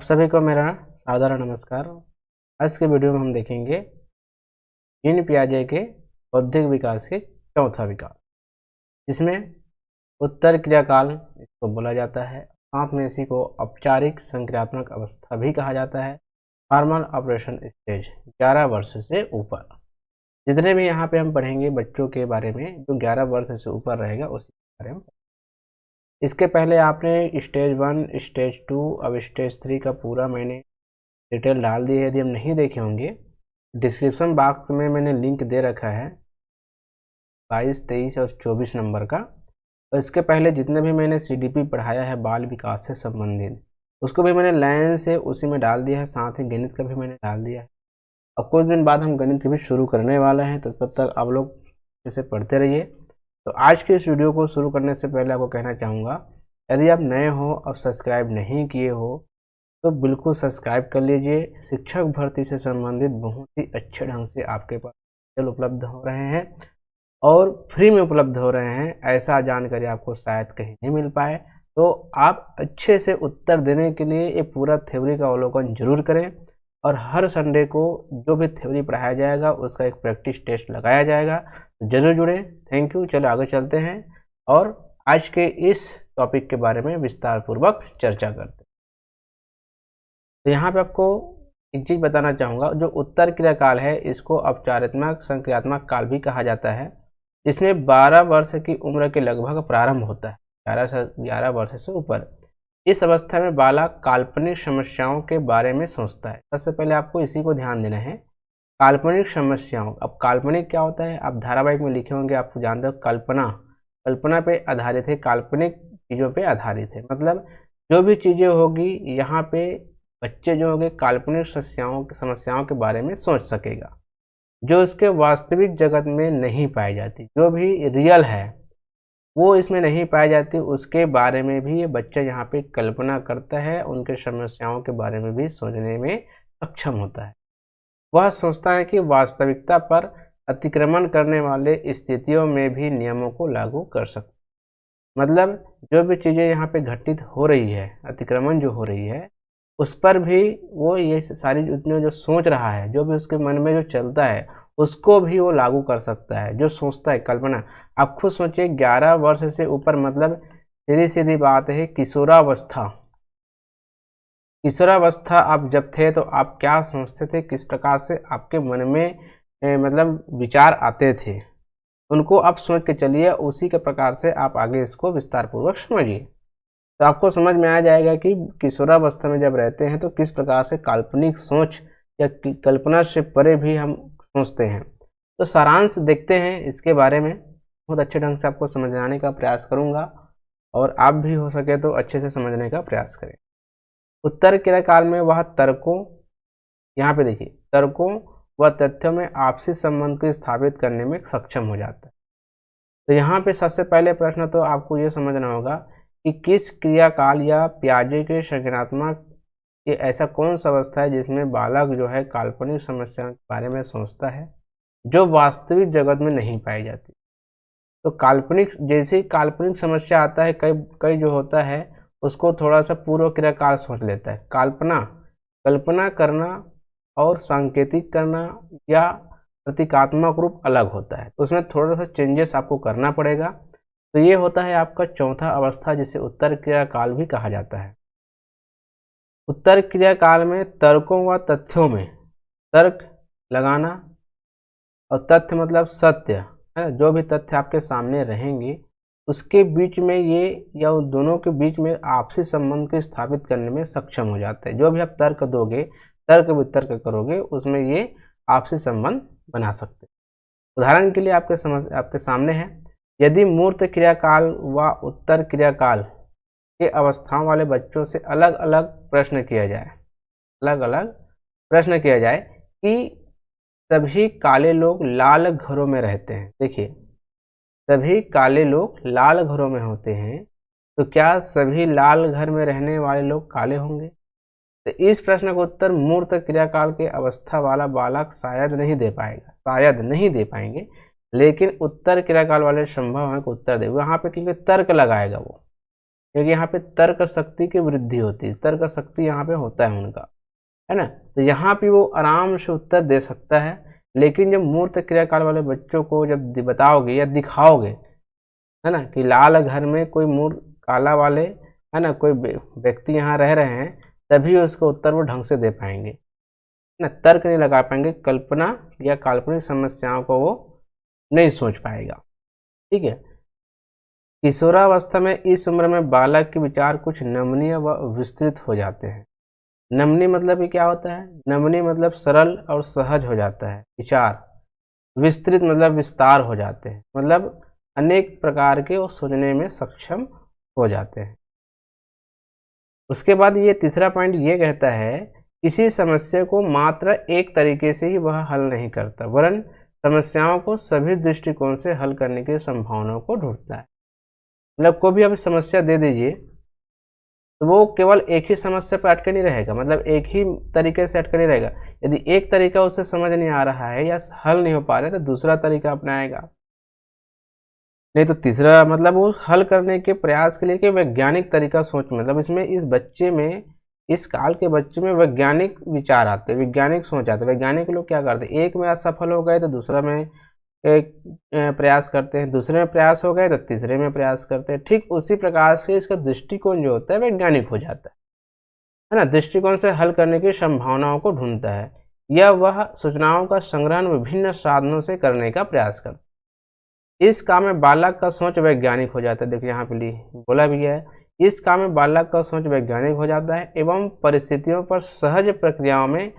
सभी को मेरा साधारण नमस्कार। आज के वीडियो में हम देखेंगे जीन पियाजे के बौद्धिक विकास के चौथा विकास, जिसमें उत्तर क्रियाकाल इसको बोला जाता है। साथ में इसी को औपचारिक संक्रियात्मक अवस्था भी कहा जाता है। फॉर्मल ऑपरेशन स्टेज 11 वर्ष से ऊपर। जितने भी यहाँ पे हम पढ़ेंगे बच्चों के बारे में जो 11 वर्ष से ऊपर रहेगा उसी के बारे में। इसके पहले आपने स्टेज 1, स्टेज 2, अब स्टेज 3 का पूरा मैंने डिटेल डाल दी है। यदि हम नहीं देखे होंगे, डिस्क्रिप्शन बॉक्स में मैंने लिंक दे रखा है 22, 23 और 24 नंबर का। और इसके पहले जितने भी मैंने CDP पढ़ाया है बाल विकास से संबंधित, उसको भी मैंने लाइन से उसी में डाल दिया है। साथ ही गणित का भी मैंने डाल दिया है। अब कुछ दिन बाद हम गणित भी शुरू करने वाले हैं, तो तब तक आप लोग इसे पढ़ते रहिए। तो आज के इस वीडियो को शुरू करने से पहले आपको कहना चाहूँगा, यदि आप नए हो और सब्सक्राइब नहीं किए हो तो बिल्कुल सब्सक्राइब कर लीजिए। शिक्षक भर्ती से संबंधित बहुत ही अच्छे ढंग से आपके पास उपलब्ध हो रहे हैं और फ्री में उपलब्ध हो रहे हैं। ऐसा जानकारी आपको शायद कहीं नहीं मिल पाए, तो आप अच्छे से उत्तर देने के लिए ये पूरा थ्योरी का अवलोकन जरूर करें। और हर संडे को जो भी थ्योरी पढ़ाया जाएगा उसका एक प्रैक्टिस टेस्ट लगाया जाएगा। जरूर जुड़े। Thank you. चलो आगे चलते हैं और आज के इस टॉपिक के बारे में विस्तार पूर्वक चर्चा करते हैं। तो यहाँ पे आपको एक चीज़ बताना चाहूँगा, जो उत्तर क्रियाकाल है इसको औपचारिक संक्रियात्मक काल भी कहा जाता है। इसमें 12 वर्ष की उम्र के लगभग प्रारंभ होता है, 11 वर्ष से ऊपर। इस अवस्था में बालक काल्पनिक समस्याओं के बारे में सोचता है। सबसे पहले आपको इसी को ध्यान देना है, काल्पनिक समस्याओं। अब काल्पनिक क्या होता है, आप धारावाहिक में लिखे होंगे, आपको जानते हो कल्पना पे आधारित है, काल्पनिक चीज़ों पे आधारित है। मतलब जो भी चीज़ें होगी यहाँ पे बच्चे जो होंगे काल्पनिक समस्याओं के बारे में सोच सकेगा, जो उसके वास्तविक जगत में नहीं पाई जाती। जो भी रियल है वो इसमें नहीं पाई जाती, उसके बारे में भी ये बच्चा यहाँ पे कल्पना करता है, उनके समस्याओं के बारे में भी सोचने में सक्षम होता है। वह सोचता है कि वास्तविकता पर अतिक्रमण करने वाले स्थितियों में भी नियमों को लागू कर सकते। मतलब जो भी चीज़ें यहाँ पे घटित हो रही है, अतिक्रमण जो हो रही है, उस पर भी वो ये सारी जितने जो सोच रहा है, जो भी उसके मन में जो चलता है उसको भी वो लागू कर सकता है। जो सोचता है, कल्पना, आप खुद सोचिए 11 वर्ष से ऊपर, मतलब सीधी सीधी बात है किशोरावस्था। किशोरावस्था आप जब थे तो आप क्या सोचते थे, किस प्रकार से आपके मन में मतलब विचार आते थे, उनको आप सोच के चलिए। उसी के प्रकार से आप आगे इसको विस्तार पूर्वक समझिए, तो आपको समझ में आ जाएगा कि किशोरावस्था में जब रहते हैं तो किस प्रकार से काल्पनिक सोच या कल्पना से परे भी हम सोचते हैं। तो सारांश देखते हैं इसके बारे में, बहुत अच्छे ढंग से आपको समझाने का प्रयास करूंगा और आप भी हो सके तो अच्छे से समझने का प्रयास करें। उत्तर क्रियाकाल में वह तर्कों, यहाँ पे देखिए, तर्कों व तथ्यों में आपसी संबंध को स्थापित करने में सक्षम हो जाता है। तो यहाँ पे सबसे पहले प्रश्न तो आपको ये समझना होगा कि किस क्रियाकाल या पियाजे के संज्ञानात्मक कि ऐसा कौन सा अवस्था है जिसमें बालक जो है काल्पनिक समस्या के बारे में सोचता है जो वास्तविक जगत में नहीं पाई जाती। तो काल्पनिक, जैसे ही काल्पनिक समस्या आता है, कई जो होता है उसको थोड़ा सा पूर्व क्रियाकाल सोच लेता है। कल्पना करना और सांकेतिक करना या प्रतीकात्मक रूप अलग होता है, तो उसमें थोड़ा सा चेंजेस आपको करना पड़ेगा। तो ये होता है आपका चौथा अवस्था, जिसे उत्तर क्रियाकाल भी कहा जाता है। उत्तर क्रियाकाल में तर्कों व तथ्यों में, तर्क लगाना और तथ्य मतलब सत्य है, जो भी तथ्य आपके सामने रहेंगे उसके बीच में ये या उन दोनों के बीच में आपसी संबंध को स्थापित करने में सक्षम हो जाता है। जो भी आप तर्क दोगे, तर्क वितर्क करोगे, उसमें ये आपसी संबंध बना सकते हैं। उदाहरण के लिए आपके सामने है, यदि मूर्त क्रियाकाल व उत्तर क्रियाकाल के अवस्थाओं वाले बच्चों से अलग अलग प्रश्न किया जाए कि सभी काले लोग लाल घरों में रहते हैं। देखिए, सभी काले लोग लाल घरों में होते हैं, तो क्या सभी लाल घर में रहने वाले लोग काले होंगे? तो इस प्रश्न का उत्तर मूर्त क्रियाकाल के अवस्था वाला बालक शायद नहीं दे पाएंगे, लेकिन उत्तर क्रियाकाल वाले संभव है कि उत्तर दे। वहाँ पे क्योंकि तर्क लगाएगा वो, क्योंकि यहाँ पे तर्क शक्ति की वृद्धि होती है, तर्क शक्ति यहाँ पे होता है उनका, है ना। तो यहाँ पे वो आराम से उत्तर दे सकता है। लेकिन जब मूर्त क्रियाकाल वाले बच्चों को जब बताओगे या दिखाओगे, है ना, कि लाल घर में कोई मूर्त काला वाले, है ना, कोई व्यक्ति यहाँ रह रहे हैं, तभी उसको उत्तर वो ढंग से दे पाएंगे, है ना। तर्क नहीं लगा पाएंगे, कल्पना या काल्पनिक समस्याओं को वो नहीं सोच पाएगा। ठीक है। किशोरावस्था में इस उम्र में बालक के विचार कुछ नमनीय व विस्तृत हो जाते हैं। नमनीय मतलब ये क्या होता है? नमनीय मतलब सरल और सहज हो जाता है विचार। विस्तृत मतलब विस्तार हो जाते हैं, मतलब अनेक प्रकार के वो सोचने में सक्षम हो जाते हैं। उसके बाद ये तीसरा पॉइंट ये कहता है, किसी समस्या को मात्र एक तरीके से ही वह हल नहीं करता, वरन समस्याओं को सभी दृष्टिकोण से हल करने की संभावनाओं को ढूंढता है। मतलब कोई भी आप समस्या दे दीजिए तो वो केवल एक ही समस्या पर अटके नहीं रहेगा, मतलब एक ही तरीके से अटके नहीं रहेगा। यदि एक तरीका उसे समझ नहीं आ रहा है या हल नहीं हो पा रहा है तो दूसरा तरीका अपनाएगा, नहीं तो तीसरा, मतलब वो हल करने के प्रयास के लिए कि वैज्ञानिक तरीका सोच, मतलब इसमें इस बच्चे में, इस काल के बच्चे में वैज्ञानिक विचार आते हैं, वैज्ञानिक सोच आते हैं। वैज्ञानिक लोग क्या करते हैं, एक में असफल हो गए तो दूसरा में प्रयास करते हैं, दूसरे में प्रयास हो गए तो तीसरे में प्रयास करते हैं। ठीक उसी प्रकार से इसका दृष्टिकोण जो होता है वैज्ञानिक हो जाता है ना। दृष्टिकोण से हल करने की संभावनाओं को ढूंढता है, या वह सूचनाओं का संग्रहण विभिन्न साधनों से करने का प्रयास करता है। इस काम में बालक का सोच वैज्ञानिक हो जाता है। देखिए यहाँ पे बोला भी है, इस काम में बालक का सोच वैज्ञानिक हो जाता है एवं परिस्थितियों पर सहज प्रक्रियाओं में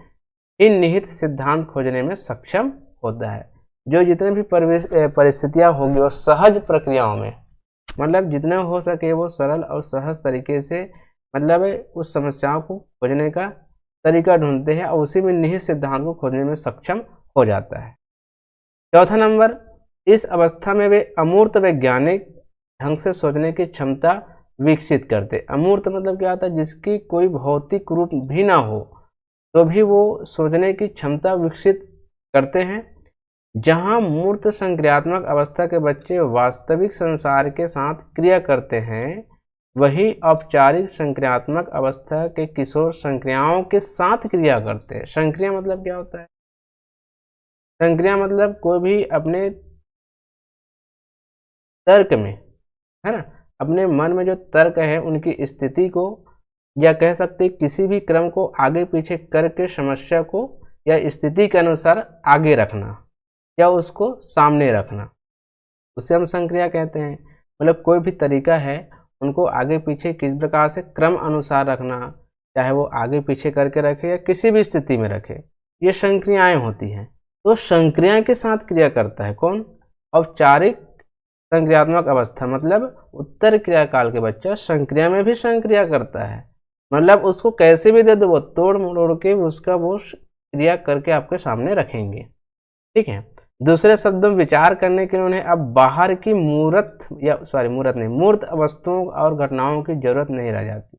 इन निहित सिद्धांत खोजने में सक्षम होता है। जो जितने भी परिस्थितियां होंगी वो सहज प्रक्रियाओं में, मतलब जितने हो सके वो सरल और सहज तरीके से, मतलब उस समस्याओं को खोजने का तरीका ढूंढते हैं और उसी में निहित सिद्धांत को खोजने में सक्षम हो जाता है। चौथा नंबर, इस अवस्था में वे अमूर्त वैज्ञानिक ढंग से सोचने की क्षमता विकसित करते। अमूर्त मतलब क्या होता है? जिसकी कोई भौतिक रूप भी ना हो तो भी वो सोचने की क्षमता विकसित करते हैं। जहां मूर्त संक्रियात्मक अवस्था के बच्चे वास्तविक संसार के साथ क्रिया करते हैं, वही औपचारिक संक्रियात्मक अवस्था के किशोर संक्रियाओं के साथ क्रिया करते हैं। संक्रिया मतलब क्या होता है? संक्रिया मतलब कोई भी अपने तर्क में, है ना, अपने मन में जो तर्क है उनकी स्थिति को, या कह सकते किसी भी क्रम को आगे पीछे करके समस्या को या स्थिति के अनुसार आगे रखना या उसको सामने रखना, उसे हम संक्रिया कहते हैं। मतलब कोई भी तरीका है उनको आगे पीछे किस प्रकार से क्रम अनुसार रखना, चाहे वो आगे पीछे करके रखे या किसी भी स्थिति में रखे, ये संक्रियाएं होती हैं। तो संक्रिया के साथ क्रिया करता है कौन? औपचारिक संक्रियात्मक अवस्था, मतलब उत्तर क्रियाकाल के बच्चा संक्रिया में भी संक्रिया करता है। मतलब उसको कैसे भी दे दो वो तोड़ मरोड़ के उसका वो क्रिया करके आपके सामने रखेंगे। ठीक है। दूसरे शब्दों में विचार करने के लिए उन्हें अब बाहर की मूर्त वस्तुओं और घटनाओं की जरूरत नहीं रह जाती,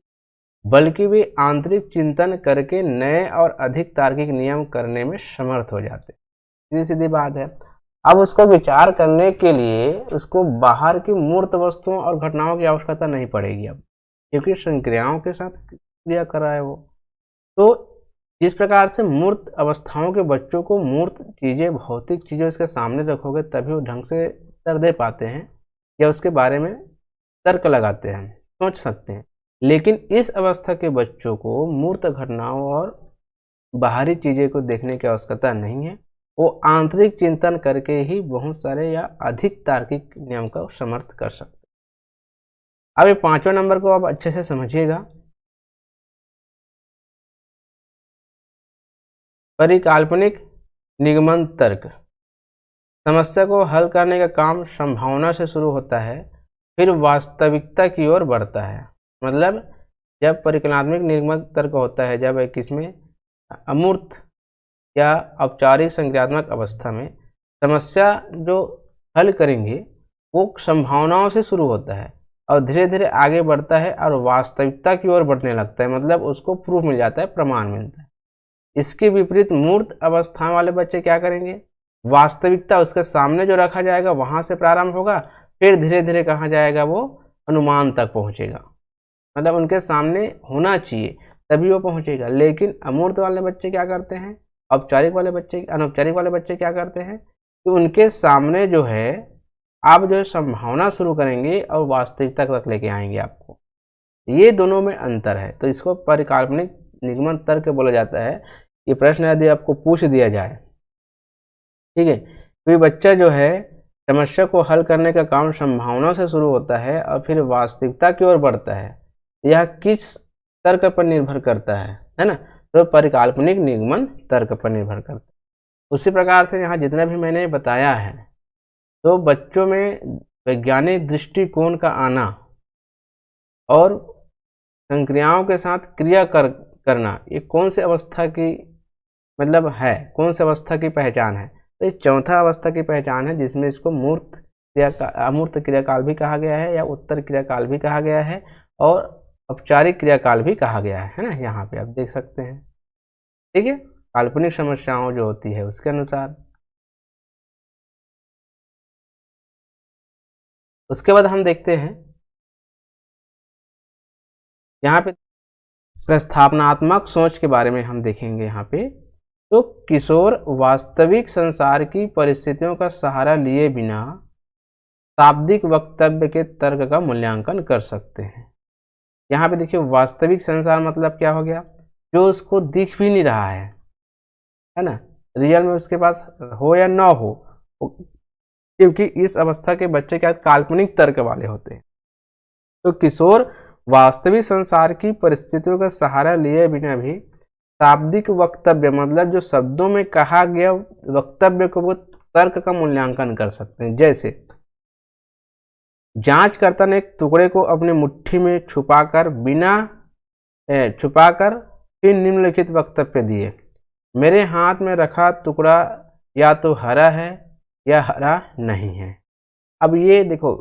बल्कि वे आंतरिक चिंतन करके नए और अधिक तार्किक नियम करने में समर्थ हो जाते। सीधी सीधी बात है। अब उसको विचार करने के लिए उसको बाहर की मूर्त वस्तुओं और घटनाओं की आवश्यकता नहीं पड़ेगी अब, क्योंकि संक्रियाओं के साथ क्रिया कर रहा है वो। तो जिस प्रकार से मूर्त अवस्थाओं के बच्चों को मूर्त चीज़ें, भौतिक चीज़ें उसके सामने रखोगे तभी वो ढंग से उत्तर दे पाते हैं या उसके बारे में तर्क लगाते हैं, सोच सकते हैं। लेकिन इस अवस्था के बच्चों को मूर्त घटनाओं और बाहरी चीज़ें को देखने की आवश्यकता नहीं है। वो आंतरिक चिंतन करके ही बहुत सारे या अधिक तार्किक नियम का समर्थ कर सकते हैं। अब ये पांचवा नंबर को आप अच्छे से समझिएगा। परिकाल्पनिक निगमन तर्क। समस्या को हल करने का काम संभावना से शुरू होता है, फिर वास्तविकता की ओर बढ़ता है। मतलब जब परिकल्पनात्मक निगमन तर्क होता है, जब एक इसमें अमूर्त या औपचारिक संक्रियात्मक अवस्था में समस्या जो हल करेंगे वो संभावनाओं से शुरू होता है और धीरे धीरे आगे बढ़ता है और वास्तविकता की ओर बढ़ने लगता है, मतलब उसको प्रूफ मिल जाता है, प्रमाण मिलता है। इसके विपरीत मूर्त अवस्था वाले बच्चे क्या करेंगे? वास्तविकता उसके सामने जो रखा जाएगा वहां से प्रारंभ होगा, फिर धीरे धीरे कहाँ जाएगा? वो अनुमान तक पहुंचेगा। मतलब उनके सामने होना चाहिए तभी वो पहुंचेगा। लेकिन अमूर्त वाले बच्चे क्या करते हैं, अनौपचारिक वाले बच्चे क्या करते हैं कि उनके सामने जो है आप जो है संभावना शुरू करेंगे और वास्तविकता तक लेके आएंगे आपको। ये दोनों में अंतर है, तो इसको परिकाल्पनिक निगमन तर्क बोला जाता है। ये प्रश्न यदि आपको पूछ दिया जाए, ठीक है, तो ये बच्चा जो है समस्या को हल करने का काम संभावना से शुरू होता है और फिर वास्तविकता की ओर बढ़ता है। यह किस तर्क पर निर्भर करता है ना, तो परिकाल्पनिक निगमन तर्क पर निर्भर करता है। उसी प्रकार से यहाँ जितना भी मैंने बताया है, तो बच्चों में वैज्ञानिक दृष्टिकोण का आना और संक्रियाओं के साथ क्रिया करना, ये कौन सी अवस्था की मतलब है, कौन सी अवस्था की पहचान है, तो ये चौथा अवस्था की पहचान है, जिसमें इसको अमूर्त क्रियाकाल भी कहा गया है या उत्तर क्रियाकाल भी कहा गया है और औपचारिक क्रियाकाल भी कहा गया है ना। यहाँ पे आप देख सकते हैं, ठीक है, काल्पनिक समस्याओं जो होती है उसके अनुसार। उसके बाद हम देखते हैं यहाँ पे प्रस्थापनात्मक सोच के बारे में हम देखेंगे। यहाँ पे तो किशोर वास्तविक संसार की परिस्थितियों का सहारा लिए बिना शाब्दिक वक्तव्य के तर्क का मूल्यांकन कर सकते हैं। यहाँ पे देखिए वास्तविक संसार मतलब क्या हो गया, जो उसको दिख भी नहीं रहा है ना, रियल में उसके पास हो या ना हो, क्योंकि इस अवस्था के बच्चे क्या काल्पनिक तर्क वाले होते हैं। तो किशोर वास्तविक संसार की परिस्थितियों का सहारा लिए बिना भी शाब्दिक वक्तव्य मतलब जो शब्दों में कहा गया वक्तव्य को वो तर्क का मूल्यांकन कर सकते हैं। जैसे जांचकर्ता ने एक टुकड़े को अपनी मुट्ठी में छुपाकर फिर निम्नलिखित वक्तव्य दिए, मेरे हाथ में रखा टुकड़ा या तो हरा है या हरा नहीं है। अब ये देखो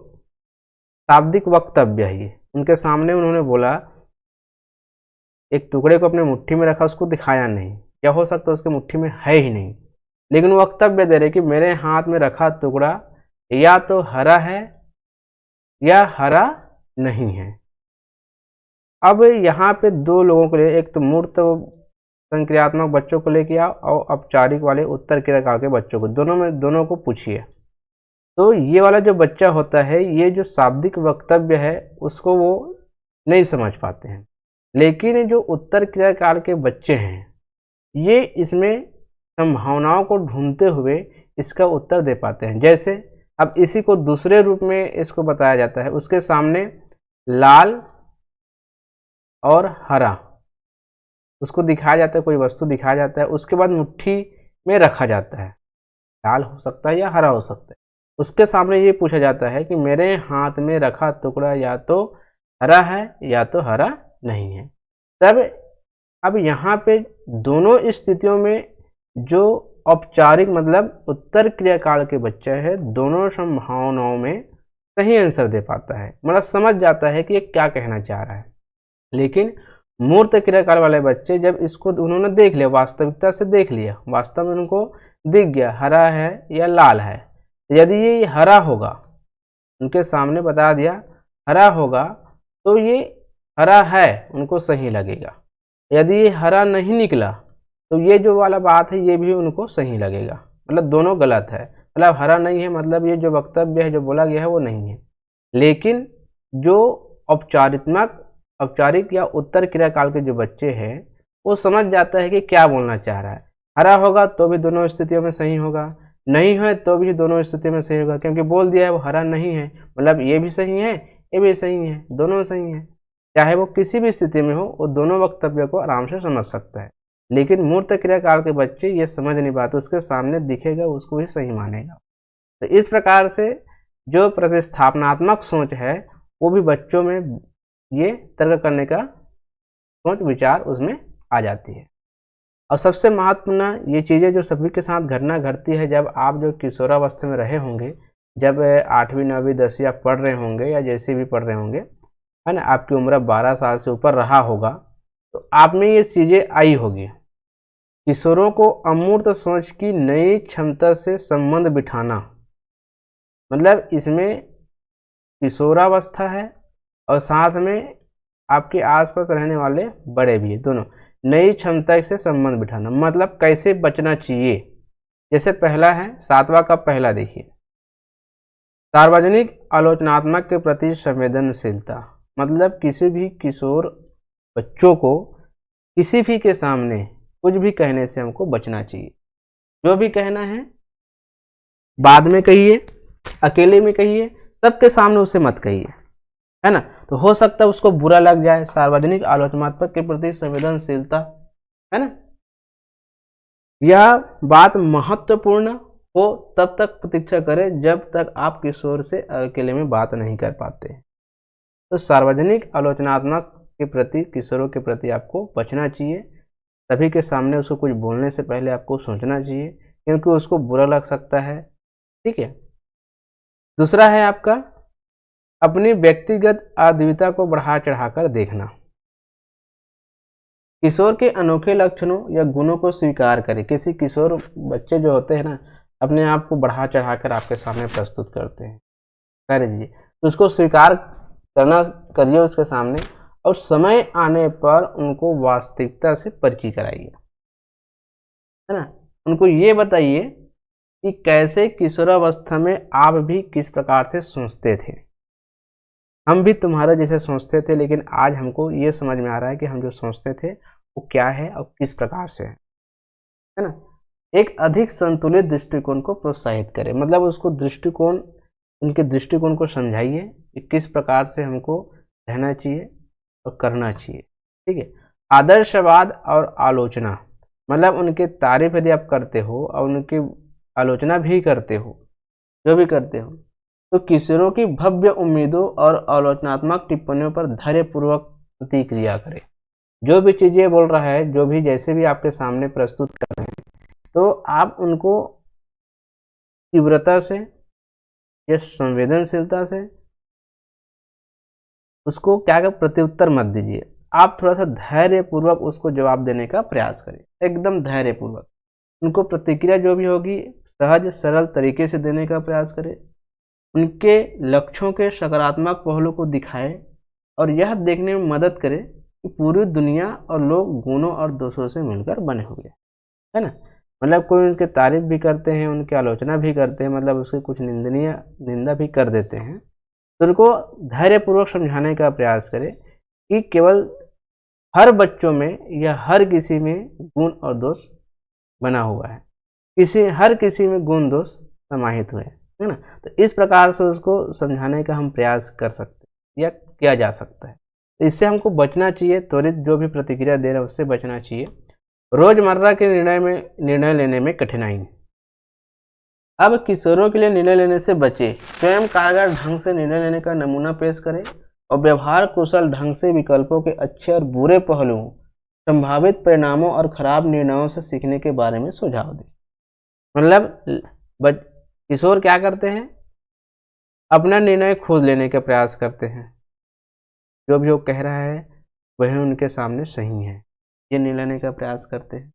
शाब्दिक वक्तव्य है, ये उनके सामने उन्होंने बोला, एक टुकड़े को अपने मुट्ठी में रखा, उसको दिखाया नहीं, क्या हो सकता है उसके मुट्ठी में है ही नहीं, लेकिन वक्तव्य दे रहे कि मेरे हाथ में रखा टुकड़ा या तो हरा है या हरा नहीं है। अब यहाँ पे दो लोगों को ले, एक तो मूर्त संक्रियात्मक बच्चों को लेके आओ और औपचारिक वाले उत्तर क्रियाकाल के बच्चों को, दोनों को पूछिए। तो ये वाला जो बच्चा होता है, ये जो शाब्दिक वक्तव्य है उसको वो नहीं समझ पाते हैं, लेकिन जो उत्तर क्रियाकाल के बच्चे हैं ये इसमें संभावनाओं को ढूंढते हुए इसका उत्तर दे पाते हैं। जैसे अब इसी को दूसरे रूप में इसको बताया जाता है, उसके सामने लाल और हरा उसको दिखाया जाता है, कोई वस्तु दिखाया जाता है, उसके बाद मुट्ठी में रखा जाता है, लाल हो सकता है या हरा हो सकता है। उसके सामने ये पूछा जाता है कि मेरे हाथ में रखा टुकड़ा या तो हरा है या तो हरा नहीं है। तब अब यहाँ पे दोनों स्थितियों में जो औपचारिक मतलब उत्तर क्रियाकाल के बच्चे है, दोनों संभावनाओं में सही आंसर दे पाता है, मतलब समझ जाता है कि ये क्या कहना चाह रहा है। लेकिन मूर्त क्रियाकाल वाले बच्चे जब इसको उन्होंने देख लिया, वास्तविकता से देख लिया, वास्तव में उनको दिख गया हरा है या लाल है, यदि ये हरा होगा, उनके सामने बता दिया हरा होगा, तो ये हरा है उनको सही लगेगा। यदि ये हरा नहीं निकला तो ये जो वाला बात है ये भी उनको सही लगेगा, मतलब दोनों गलत है, मतलब हरा नहीं है मतलब ये जो वक्तव्य है जो बोला गया है वो नहीं है। लेकिन जो औपचारिक या उत्तर क्रियाकाल के जो बच्चे हैं वो समझ जाता है कि क्या बोलना चाह रहा है। हरा होगा तो भी दोनों स्थितियों में सही होगा, नहीं है तो भी दोनों स्थितियों में सही होगा, क्योंकि बोल दिया है वो हरा नहीं है, मतलब ये भी सही है ये भी सही है, दोनों सही है। चाहे वो किसी भी स्थिति में हो वो दोनों वक्तव्य को आराम से समझ सकता है। लेकिन मूर्त क्रियाकाल के बच्चे ये समझ नहीं पाते, उसके सामने दिखेगा उसको ही सही मानेगा। तो इस प्रकार से जो प्रतिस्थापनात्मक सोच है वो भी बच्चों में ये तर्क करने का सोच विचार उसमें आ जाती है। और सबसे महत्वपूर्ण ये चीज़ें जो सभी के साथ घटना घटती है, जब आप जो किशोरावस्था में रहे होंगे, जब 8वीं 9वीं 10वीं आप पढ़ रहे होंगे या जैसे भी पढ़ रहे होंगे, है ना, आपकी उम्र 12 साल से ऊपर रहा होगा, तो आप में ये चीज़ें आई होगी। किशोरों को अमूर्त सोच की नई क्षमता से संबंध बिठाना, मतलब इसमें किशोरावस्था है और साथ में आपके आसपास रहने वाले बड़े भी, दोनों। नई क्षमता से संबंध बिठाना, मतलब कैसे बचना चाहिए। जैसे पहला है 7वां का पहला देखिए, सार्वजनिक आलोचनात्मक के प्रति संवेदनशीलता, मतलब किसी भी किशोर बच्चों को किसी भी के सामने कुछ भी कहने से हमको बचना चाहिए। जो भी कहना है बाद में कहिए, अकेले में कहिए, सबके सामने उसे मत कहिए, है ना। तो हो सकता है उसको बुरा लग जाए। सार्वजनिक आलोचनात्मक के प्रति संवेदनशीलता, है ना। यह बात महत्वपूर्ण हो तब तक प्रतीक्षा करें जब तक आप किशोर से अकेले में बात नहीं कर पाते। तो सार्वजनिक आलोचनात्मक के प्रति, किशोरों के प्रति आपको बचना चाहिए। सभी के सामने उसको कुछ बोलने से पहले आपको सोचना चाहिए, क्योंकि उसको बुरा लग सकता है, ठीक है। दूसरा है आपका अपनी व्यक्तिगत अद्वितीयता को बढ़ा चढ़ाकर देखना। किशोर के अनोखे लक्षणों या गुणों को स्वीकार करें। किसी किशोर बच्चे जो होते हैं ना, अपने आप को बढ़ा चढ़ाकर आपके सामने प्रस्तुत करते हैं, कर दीजिए, तो उसको स्वीकार करना करिए उसके सामने, और समय आने पर उनको वास्तविकता से परिचय कराइए, है ना। उनको ये बताइए कि कैसे किशोरावस्था में आप भी किस प्रकार से सोचते थे। हम भी तुम्हारे जैसे सोचते थे, लेकिन आज हमको ये समझ में आ रहा है कि हम जो सोचते थे वो क्या है और किस प्रकार से है ना। एक अधिक संतुलित दृष्टिकोण को प्रोत्साहित करें, मतलब उसको दृष्टिकोण, उनके दृष्टिकोण को समझाइए कि किस प्रकार से हमको रहना चाहिए और करना चाहिए, ठीक है। आदर्शवाद और आलोचना, मतलब उनके तारीफ यदि आप करते हो और उनकी आलोचना भी करते हो, जो भी करते हो, तो किशोरों की भव्य उम्मीदों और आलोचनात्मक टिप्पणियों पर धैर्यपूर्वक प्रतिक्रिया करें। जो भी चीज़ें बोल रहा है, जो भी जैसे भी आपके सामने प्रस्तुत कर रहे हैं, तो आप उनको तीव्रता से या संवेदनशीलता से उसको क्या कर प्रत्युत्तर मत दीजिए। आप थोड़ा सा धैर्यपूर्वक उसको जवाब देने का प्रयास करें, एकदम धैर्यपूर्वक। उनको प्रतिक्रिया जो भी होगी सहज सरल तरीके से देने का प्रयास करें। उनके लक्ष्यों के सकारात्मक पहलू को दिखाएं और यह देखने में मदद करें कि पूरी दुनिया और लोग गुणों और दोषों से मिलकर बने हुए, है ना। मतलब कोई उनके तारीफ भी करते हैं, उनकी आलोचना भी करते हैं, मतलब उसकी कुछ निंदनीय निंदा भी कर देते हैं, तो उनको धैर्यपूर्वक समझाने का प्रयास करें कि केवल हर बच्चों में या हर किसी में गुण और दोष बना हुआ है, हर किसी में गुण दोष समाहित हुए, है ना। तो इस प्रकार से उसको समझाने का हम प्रयास कर सकते हैं या किया जा सकता है। तो इससे हमको बचना चाहिए, त्वरित जो भी प्रतिक्रिया दे रहा है उससे बचना चाहिए। रोजमर्रा के निर्णय लेने में कठिनाई। अब किशोरों के लिए निर्णय लेने से बचे, स्वयं कारगर ढंग से निर्णय लेने का नमूना पेश करें और व्यवहार कुशल ढंग से विकल्पों के अच्छे और बुरे पहलुओं, संभावित परिणामों और खराब निर्णयों से सीखने के बारे में सुझाव दें। मतलब किशोर क्या करते हैं, अपना निर्णय खुद लेने का प्रयास करते हैं। जो भी वो कह रहा है वह उनके सामने सही है, ये निर्णय लेने का प्रयास करते हैं।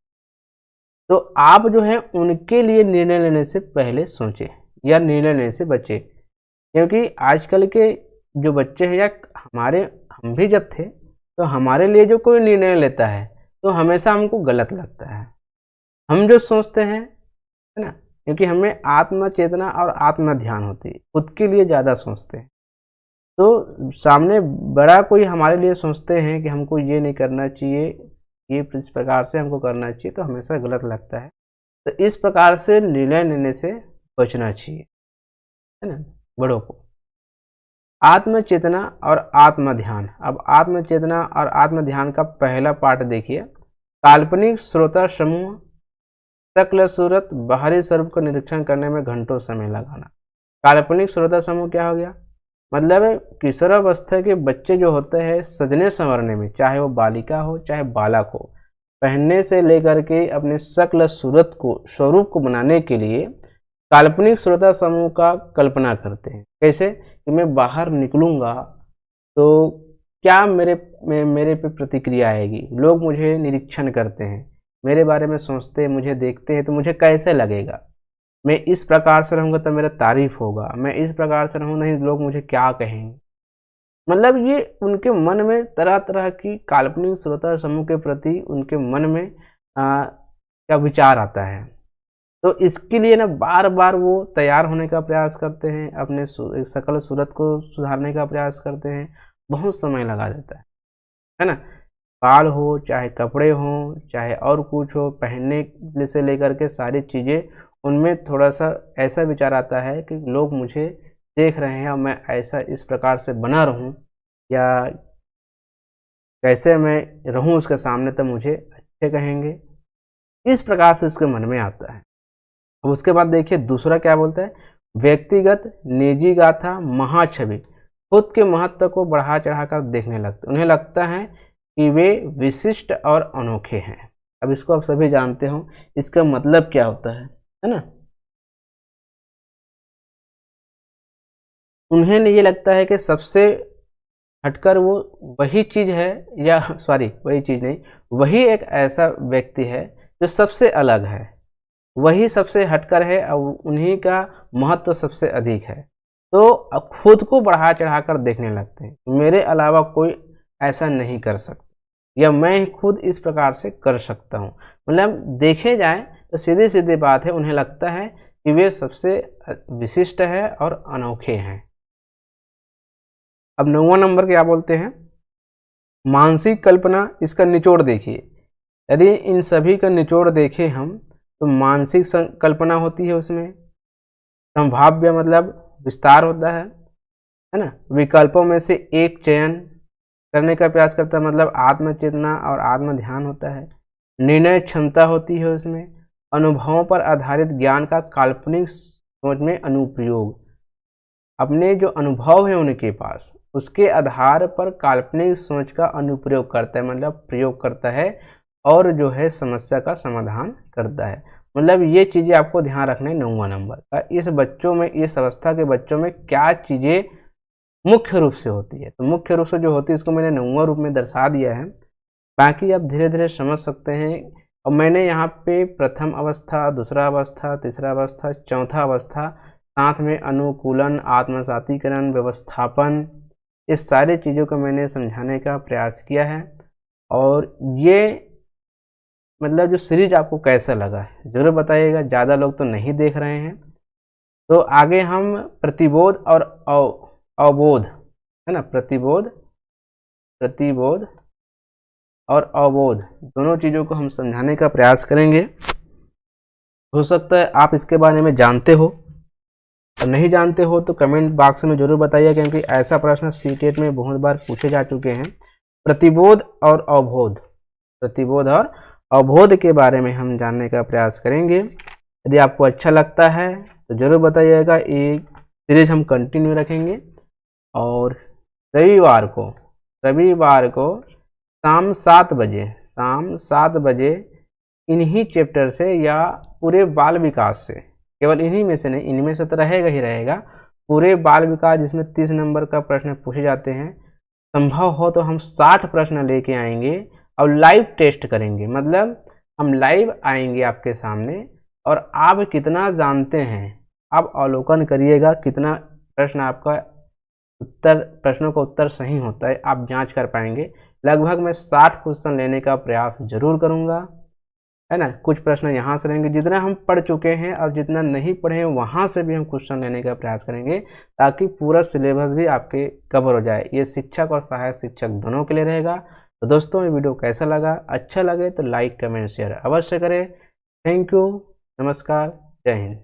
तो आप जो है उनके लिए निर्णय लेने से पहले सोचें या निर्णय लेने से बचें, क्योंकि आजकल के जो बच्चे हैं या हम भी जब थे, तो हमारे लिए जो कोई निर्णय लेता है तो हमेशा हमको गलत लगता है। हम जो सोचते हैं, है ना, क्योंकि हमें आत्म चेतना और आत्म ध्यान होती है, खुद के लिए ज़्यादा सोचते हैं। तो सामने बड़ा कोई हमारे लिए सोचते हैं कि हमको ये नहीं करना चाहिए, ये इस प्रकार से हमको करना चाहिए, तो हमेशा गलत लगता है। तो इस प्रकार से निर्णय लेने से बचना चाहिए, है ना, बड़ों को। आत्म चेतना और आत्म ध्यान। अब आत्म चेतना और आत्म ध्यान का पहला पार्ट देखिए। काल्पनिक श्रोता समूह, शक्ल सूरत बाहरी स्वरूप का निरीक्षण करने में घंटों समय लगाना। काल्पनिक श्रोता समूह क्या हो गया, मतलब किशोरावस्था के बच्चे जो होते हैं सजने संवरने में, चाहे वो बालिका हो चाहे बालक हो, पहनने से लेकर के अपने शक्ल सूरत को स्वरूप को बनाने के लिए काल्पनिक श्रोता समूह का कल्पना करते हैं। कैसे कि मैं बाहर निकलूंगा तो क्या मेरे पे प्रतिक्रिया आएगी, लोग मुझे निरीक्षण करते हैं, मेरे बारे में सोचते हैं, मुझे देखते हैं, तो मुझे कैसे लगेगा। मैं इस प्रकार से रहूँगा तो मेरा तारीफ होगा, मैं इस प्रकार से रहूँ नहीं लोग मुझे क्या कहेंगे। मतलब ये उनके मन में तरह तरह की काल्पनिक श्रोता समूह के प्रति उनके मन में क्या विचार आता है। तो इसके लिए ना बार बार वो तैयार होने का प्रयास करते हैं, अपने शकल सूरत को सुधारने का प्रयास करते हैं, बहुत समय लगा देता है ना। बाल हो, चाहे कपड़े हों, चाहे और कुछ हो, पहनने से लेकर के सारी चीज़ें, उनमें थोड़ा सा ऐसा विचार आता है कि लोग मुझे देख रहे हैं और मैं ऐसा इस प्रकार से बना रहूं, या कैसे मैं रहूं उसके सामने तो मुझे अच्छे कहेंगे, इस प्रकार से उसके मन में आता है। अब उसके बाद देखिए दूसरा क्या बोलता है, व्यक्तिगत निजी गाथा महाछवि, खुद के महत्व को बढ़ा चढ़ाकर देखने लगते, उन्हें लगता है कि वे विशिष्ट और अनोखे हैं। अब इसको आप सभी जानते हो, इसका मतलब क्या होता है ना। उन्हें ये लगता है कि सबसे हटकर वो वही चीज है, या सॉरी वही चीज नहीं, वही एक ऐसा व्यक्ति है जो सबसे अलग है, वही सबसे हटकर है और उन्हीं का महत्व सबसे अधिक है। तो अब खुद को बढ़ा चढ़ाकर देखने लगते हैं, मेरे अलावा कोई ऐसा नहीं कर सकता, या मैं खुद इस प्रकार से कर सकता हूँ। मतलब देखे जाए तो सीधी सीधी बात है, उन्हें लगता है कि वे सबसे विशिष्ट है और अनोखे हैं। अब 9वां नंबर क्या बोलते हैं, मानसिक कल्पना। इसका निचोड़ देखिए, यदि इन सभी का निचोड़ देखें हम तो मानसिक कल्पना होती है, उसमें संभाव्य मतलब विस्तार होता है ना। विकल्पों में से एक चयन करने का प्रयास करता है, मतलब आत्मचेतना और आत्म ध्यान होता है। निर्णय क्षमता होती है उसमें। अनुभवों पर आधारित ज्ञान का काल्पनिक सोच में अनुप्रयोग, अपने जो अनुभव है उनके पास, उसके आधार पर काल्पनिक सोच का अनुप्रयोग करता है, मतलब प्रयोग करता है और जो है समस्या का समाधान करता है। मतलब ये चीज़ें आपको ध्यान रखना है 9वां नंबर का। इस बच्चों में, इस अवस्था के बच्चों में क्या चीज़ें मुख्य रूप से होती है, तो मुख्य रूप से जो होती है इसको मैंने 9वां रूप में दर्शा दिया है, बाकी आप धीरे धीरे समझ सकते हैं। और मैंने यहाँ पे प्रथम अवस्था, दूसरा अवस्था, तीसरा अवस्था, चौथा अवस्था, साथ में अनुकूलन, आत्मसातीकरण, व्यवस्थापन, इस सारी चीज़ों को मैंने समझाने का प्रयास किया है। और ये मतलब जो सीरीज आपको कैसा लगा है ज़रूर बताइएगा, ज़्यादा लोग तो नहीं देख रहे हैं। तो आगे हम प्रतिबोध और अवबोध, है ना, प्रतिबोध और अवबोध, दोनों चीज़ों को हम समझाने का प्रयास करेंगे। हो सकता है आप इसके बारे में जानते हो, और नहीं जानते हो तो कमेंट बॉक्स में ज़रूर बताइए, क्योंकि ऐसा प्रश्न सीटेट में बहुत बार पूछे जा चुके हैं। प्रतिबोध और अवबोध, प्रतिबोध और अवबोध के बारे में हम जानने का प्रयास करेंगे। यदि आपको अच्छा लगता है तो ज़रूर बताइएगा, एक सीरीज हम कंटिन्यू रखेंगे। और रविवार को शाम 7 बजे इन्हीं चैप्टर से या पूरे बाल विकास से, केवल इन्हीं में से नहीं, इनमें से तो रहेगा ही रहेगा, पूरे बाल विकास जिसमें 30 नंबर का प्रश्न पूछे जाते हैं, संभव हो तो हम 60 प्रश्न लेके आएंगे और लाइव टेस्ट करेंगे। मतलब हम लाइव आएंगे आपके सामने और आप कितना जानते हैं आप अवलोकन करिएगा, कितना प्रश्न आपका प्रश्नों का उत्तर सही होता है आप जांच कर पाएंगे। लगभग मैं 60 क्वेश्चन लेने का प्रयास जरूर करूंगा, है ना। कुछ प्रश्न यहाँ से रहेंगे, जितना हम पढ़ चुके हैं और जितना नहीं पढ़े हैं वहाँ से भी हम क्वेश्चन लेने का प्रयास करेंगे, ताकि पूरा सिलेबस भी आपके कवर हो जाए। ये शिक्षक और सहायक शिक्षक दोनों के लिए रहेगा। तो दोस्तों ये वीडियो कैसा लगा, अच्छा लगे तो लाइक कमेंट शेयर अवश्य करें। थैंक यू, नमस्कार, जय हिंद।